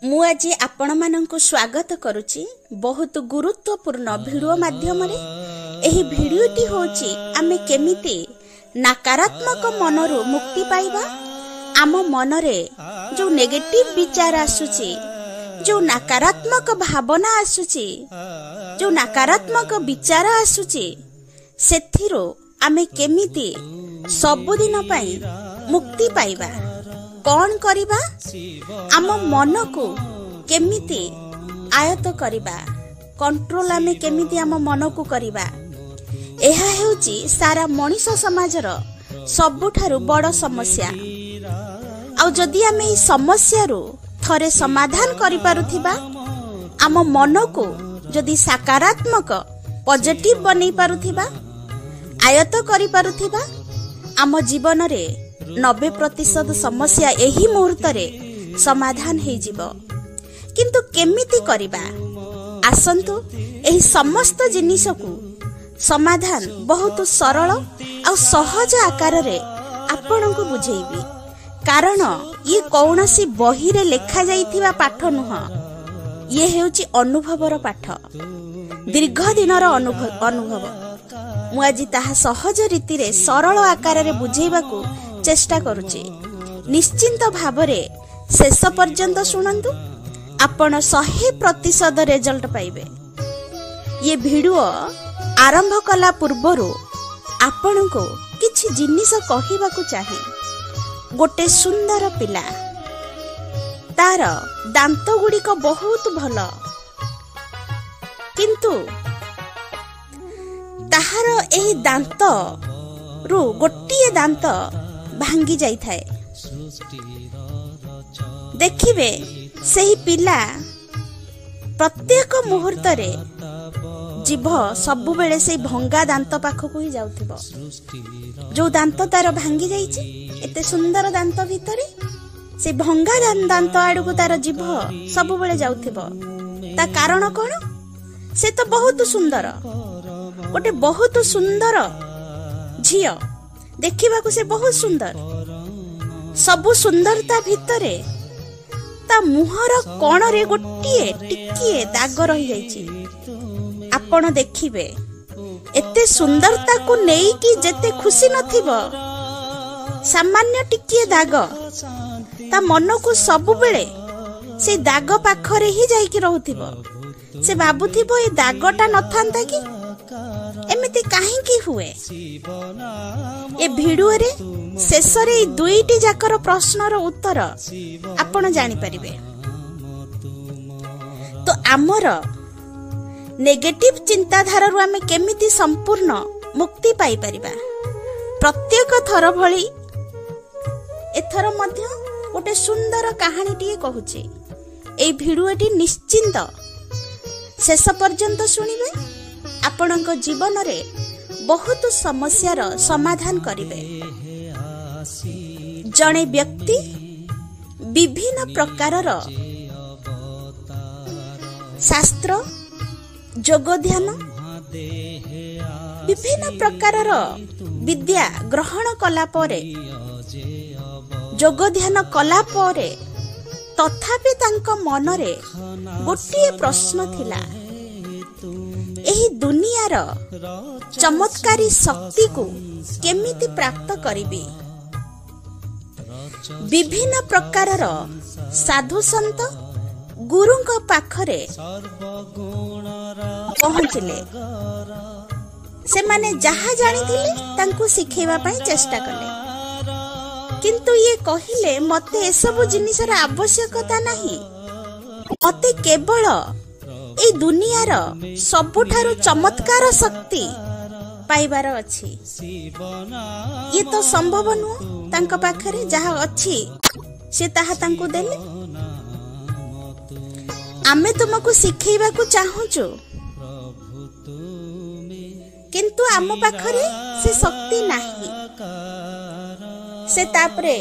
मु आज आपण मानंकु स्वागत करुची बहुत गुरुत्वपूर्ण वीडियो माध्यम रे। एही वीडियोटी होची आमे केमिति नकारात्मक मनरु मुक्ति पाइबा। आम मनरे जो नेगेटिव विचार आसुची, जो नकारात्मक भावना आसुची, जो नकारात्मक विचार आसुची, सेथिरो आमे केमिति सबुदिन पई मुक्ति पाइबा। कौन करिबा? आम मन को केमिति आयत्त करिबा, कंट्रोल आमे केमिति आम मन को करिबा। एहा हेउची सारा मनुष्य समाजर सबुठारु बड़ समस्या। आउ जदि आमे ई समस्या रु थरे समाधान करि पारुथिबा, आम मन को जदि सकारात्मक पॉजिटिव बनै पारुथिबा, आयत्त करि पारुथिबा, आम जीवन रे 90% समस्या एही मुहूर्त रे समाधान हो जिवो। किंतु केमिति करिबा? आसंतु एही समस्त जिनिस को समाधान बहुत सरल और सहज आकार रे आपण को बुझेइबी। कारण ये कौनसी बही रे लेखा जाइथिबा पाठ नुह, ये हेउची अनुभवर पाठ, दीर्घ दिनर अनुभव। मु आज ताहा सहज रीति रे सरल आकार रे बुझेइबाकू चेष्टा करुचे। निश्चिंत भावरे शेष पर्यंत शुणंतु, आपण 100% रिजल्ट पाइबे। ये वीडियो आरंभ कला पूर्वरु आपण को किछि जिनिस कहिबाकू चाहे। गोटे सुंदर पिला, तार दांत गुड़िक बहुत भल, किंतु ताहार एही दांत रु गोटिए दांत भांगी जाई थाए। देखिबे सेही पिला प्रत्येक मुहूर्त रे जीभ सबु बेले से भंगा दांत पाखकु ही जाउथिबो। जो दांत तार भांगी जाईची, एते सुंदर दांत भितरे से भंगा दांत आडू तार जीभ सबु बेले जाउथिबो। ता कारण कोन? से तो बहुत सुंदर, गोटे बहुत सुंदर झियो, देखिबाकू से बहुत सुंदर। सबु सुंदरता भितरे ता मुहर कोण रे गोटिए टिकिए दाग रही जाइछि। आपण देखिबे एते सुंदरता को नेई कि जेते खुशी नथिबो, सामान्य टिकिए दाग ता मन को सबु बेले से दाग पाखरे ही जाई कि रहउथिबो। से बाबुथिबो ए दागटा नथांता कि एमिति काहे की हुए। ए वीडियो रे शेष रे दुईटी जाकर प्रश्नर उत्तर आपण जानि परिबे। तो आमर नेगेटिव चिंताधारा रु आमे केमिति संपूर्ण मुक्ति पाई परिबा। प्रत्येक थर भली एथर मध्य गोटे सुंदर कहानी टिए कहूची। ए वीडियोटी निश्चिंत शेष पर्यंत सुनिबे। आपणक जीवन रे बहुत समस्यार समाधान करिवे। जणे व्यक्ति विभिन्न प्रकारर शास्त्र, जोग ध्यान, विभिन्न प्रकारर विद्या ग्रहण कला परे, जोग ध्यान कला परे, तथापि तांको मनरे गोटिए प्रश्न थिला, एही दुनियार चमत्कारी शक्ति को केमिति प्राप्त करिबी। विभिन्न प्रकारर साधु संत गुरुंक पाखरे पहुंचले। से माने जहा जानिथिले तांको सिखेबा पई चेष्टा कले, किंतु ये कहिले मते एसबु जिनिसर आवश्यकता नाही। मते केवल ए दुनियार सबुठारु चमत्कार शक्ति पाइबार अछि। ये तो संभव नुह तांको पाखरे जहा अछि से ताहा तांको देले। आमे तुमको सिखेइबाकू चाहूचु, किंतु आम पाखरे से शक्ति नाही। से तापरे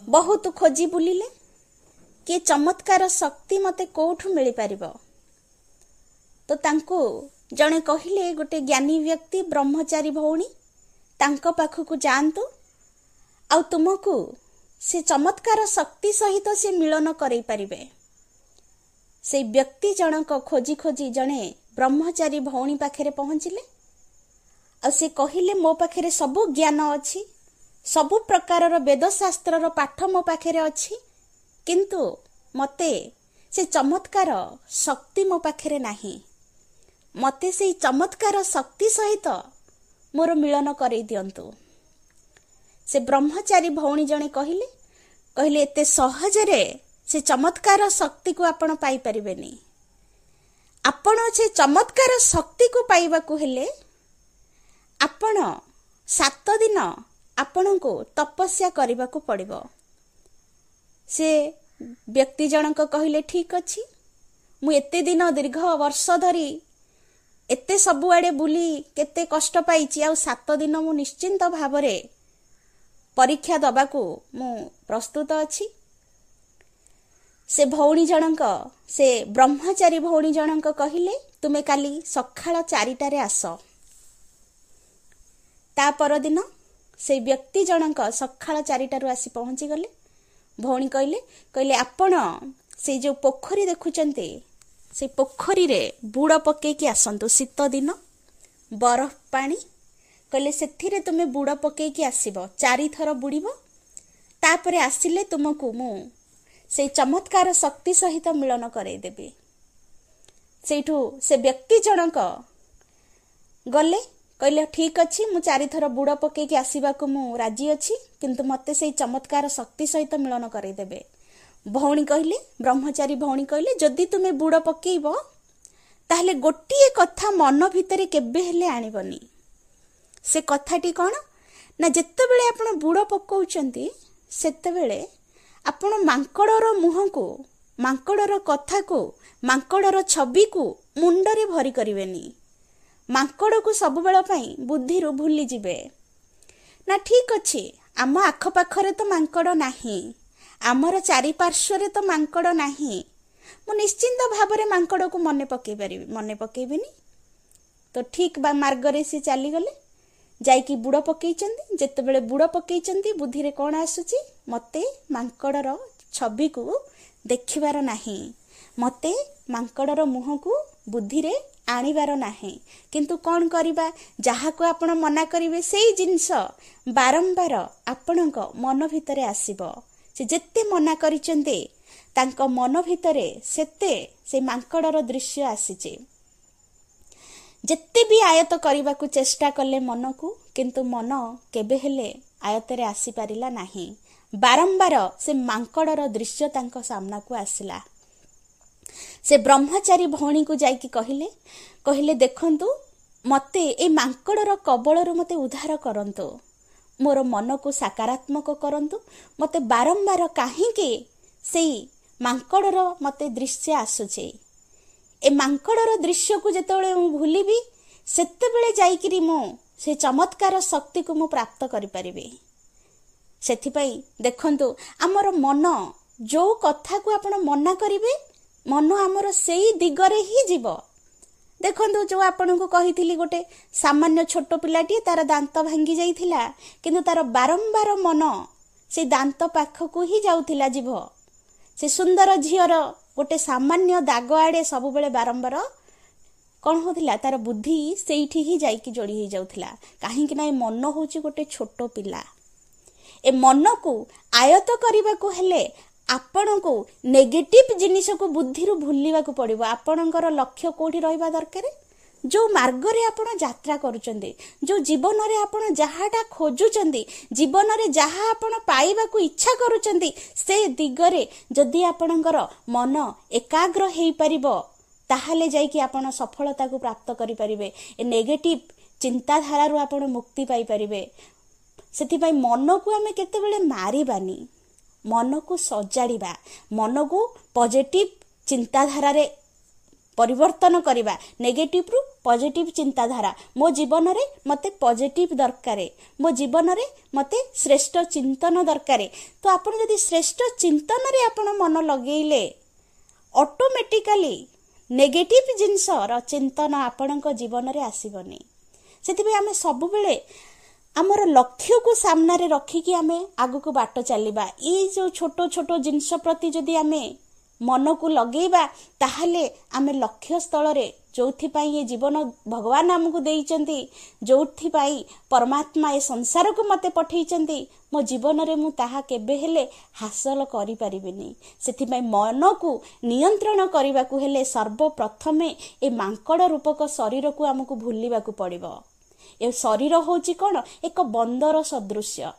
बहुत खोजी बुलिले कि चमत्कार शक्ति मते कोठु मिली पारिबो। तो तांको जणे कहिले गोटे ज्ञानी व्यक्ति ब्रह्मचारी भौणी तांको पाखकु जांतु, आ तुमको से चमत्कार शक्ति सहित से मिलन करई पारिबे। से व्यक्ति जनक खोजी खोजी जड़े ब्रह्मचारी भौणी पाखे पहुंचले आ से कहिले मो पाखे सबु ज्ञान अच्छी सबु प्रकार वेदशास्त्र पाठ मो पाखे अच्छी किंतु मते से चमत्कार शक्ति मो पाखे नाही मते से चमत्कार शक्ति सहित मोर मिलन करई दियंतु। से ब्रह्मचारी भौणी जणे कहिले कहले एते सहजरे से चमत्कार शक्ति को आपण पाई परिबेनी। आपण से चमत्कार शक्ति को पाइबा को हेले आपण 7 दिन आपण को तपस्या करबा को पड़िबो। से व्यक्ति जनक कहिले ठीक अछि मु एते दिन दीर्घ वर्ष धरी एते सबुआडे बुली केते कष्ट पाइछि आ 7 दिन मु निश्चिंत भावरे परीक्षा दबाकू मु प्रस्तुत अछि। से भौणी जनक से ब्रह्मचारी भौणी जनक कहिले तुमे काली सखाळ 4टारे आस। ता पर दिन से व्यक्ति जनक सखाळ 4टारु आसी पहुंची गले। भौणी कहले आपण से जो पोखरी देखुचंते से पोखरी रे बुड़ पके की आसंतु शीत दिन बरफ पानी कहले सेथिरे तुमे बुड़ पके की आसीबो 4 थर बुड़ीबो तापरे आसिले तुमको मु से चमत्कार शक्ति सहित मिलन करे देबे। सेठू से व्यक्ति जनक गले कहले ठीक अछि मु 4 थर बुड़ पके की आसीबा को मु राजी अछि किंतु मते से चमत्कार शक्ति सहित मिलन करे देबे। भौणी कहले ब्रह्मचारी भौणी कहले जदि तुमे बुड़ पकेइबो ताहले गोटिए कथा मन भितरे केबे हेले आनिबनी। से कथाटी कौन ना जिते बेले आपण बुड़ पकाउचंती सेते बेले आपण मांकड़र मुह को मांकड़र कथा को मांकड़र छवि को मुंडरे भरी करिवेनी। मांकड़ को सब बेला पई बुद्धि रु भूली जिवे ना ठीक अछि आम आख पाखरे तो मांकड़ नाही आमर चारि पार्श्वरे तो मांकड़ नाही मु निश्चिंत भावरे मांकड़ को मने पकेइबिनी। तो ठीक बा मार्गरे से चली गले जाइकी बुड़ पकेइचंदी जेते बेले बुड़ पकेइचंदी बुद्धि रे कोन आसुची मते मांकड़र छवि को देखिबार नाही मते मांकड़र मुह को बुद्धि रे आनिबार नाही किंतु कोन करिबा जहा को आपण मना करिवे सेई जिंस बारंबार आपणक मन भितरे आसीबो। से जेते मना करिचंदी तांको मन भितरे सेते से मांकड़र दृश्य आसीचे। जेते भी आयत करबा को चेष्टा कले मन को किंतु मन केबे हेले आयतरे आसी पारिला नाही। बारंबार से मांकड़र दृश्य तांको सामना को आसिला। से ब्रह्मचारी भौणी को जाइकी कहले देखंतु मते ए मांकड़र कबळरु मते उद्धार करंतु मोर मन को सकारात्मक करंतु मते बारंबार काहेकि सेई मांकड़र मते दृश्य आसुचे ए मांकड़र दृश्य को जेतेबेले मु भूलिबी सेतेबेले जाइकिरी मु से चमत्कार शक्ति को मु प्राप्त करि परिबे। सेथिपई देखंतु हमर मन जो कथा को आपण मना करिवे मन हमर सेई दिगरे ही जीव। देखंतु जो आपण को कहिथिली गोटे सामान्य छोट पिलाटी तार दांत भांगी जाइथिला किंतु तार बारंबार मन से दांत पाख को ही जाउथिला जीव। से सुंदर झियर गोटे सामान्य दाग आड़े सब बेले बारंबार कौन होतिला तार बुद्धि सेठी ही जाइकी जोड़ी ही जाउथिला काहेकि ना मन होची गोटे छोट पिला। ए मन को आयत करबा को हेले आपण को नेगेटिव जिनिस को बुद्धि रु भूलिबा को पड़िबो। आपणकर लक्ष्य कोठी रहबा दरकार जो मार्ग रे आपण यात्रा करूचंदी जो जीवन रे आपण जहाटा खोजुचंदी जीवन रे जहा आपण पाइबा को इच्छा करूचंदी से दिगरे जदि आपणकर मन एकाग्र हेई परिबो ताहाले जाइकी आपण सफलता को प्राप्त करि परिबे। ए नेगेटिव चिंताधारा रु आपण मुक्ति पाई परिबे। सेथिबाई मन को आमे केते बेले मारिबानी मन को सजाड़िबा मन को पॉजिटिव चिंताधारा रे परिवर्तन करिबा नेगेटिव रु पॉजिटिव चिंताधारा मो जीवन रे मते पॉजिटिव दरकारे मो जीवन रे मते श्रेष्ठ चिंतन दरकारे। तो आपण जदि श्रेष्ठ चिंतन रे आपण मन लगेइले ऑटोमेटिकली नेगेटिव जिंस र चिंतन आपणक जीवन रे आसीबनी। सेथिबे आमे सब बेले आमर लक्ष्य को सामना रे रखिकी आमे आगु को बाट चलिबा। ई जो छोटो छोटो जिंस प्रति जदि आमे मन को लगेबा ताहले आमे लक्ष्य स्थल रे जोथिपाई ये जीवन भगवान आमको देइचंती, जोथिपाई परमात्मा ए संसार को मते पठेइचंती, मो जीवन रे मु ताहा केबे हेले हासिल करि परिबिनी। सेथिपाई मन को नियंत्रण करबा को हेले सर्वप्रथमे ए मांकड़ रूपक शरीर को आमको भूलिबा को पड़िबो। ए शरीर होची कोन एक बंदर सदृश्य।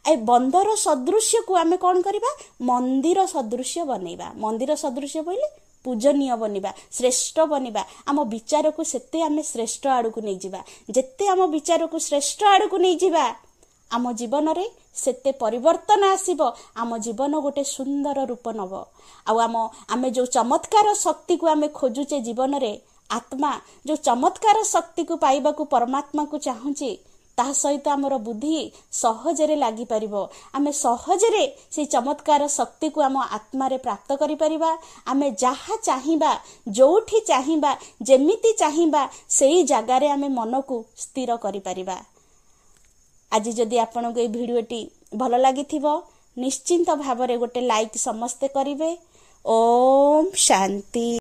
ए बंदर सदृश्य को आमे कोन करिबा मंदिर सदृश्य बनेबा। मंदिर सदृश्य बोले पूजनीय बनिबा, श्रेष्ठ बनिबा। आम विचार को सेते आमे श्रेष्ठ आड़ को नहीं जिबा। जेते आम विचार को श्रेष्ठ आड़ को नहीं जिबा आम जीवन रे सेते परिवर्तन आसीबो। आम जीवन गोटे सुंदर रूप नब। आमे जो चमत्कार शक्ति को आमे खोजुचे जीवन रे, आत्मा जो चमत्कार शक्ति को पाइबा को परमात्मा को चाहूचे, ता सहित आमर बुद्धि सहजरे लागी परिबो। आमे सहजरे से चमत्कार शक्ति को आम आत्मा रे प्राप्त करि परिबा। आमे जहा चाहिबा, जोठी चाहिबा, जेमिति चाहिबा सेही जगार रे आमे मन को स्थिर करि परिबा। आज जदि आपन को ए भिडियोटी भल लागिथिबो निश्चिंत भावरे गोटे लाइक समस्ते करिवे। ओम शांति।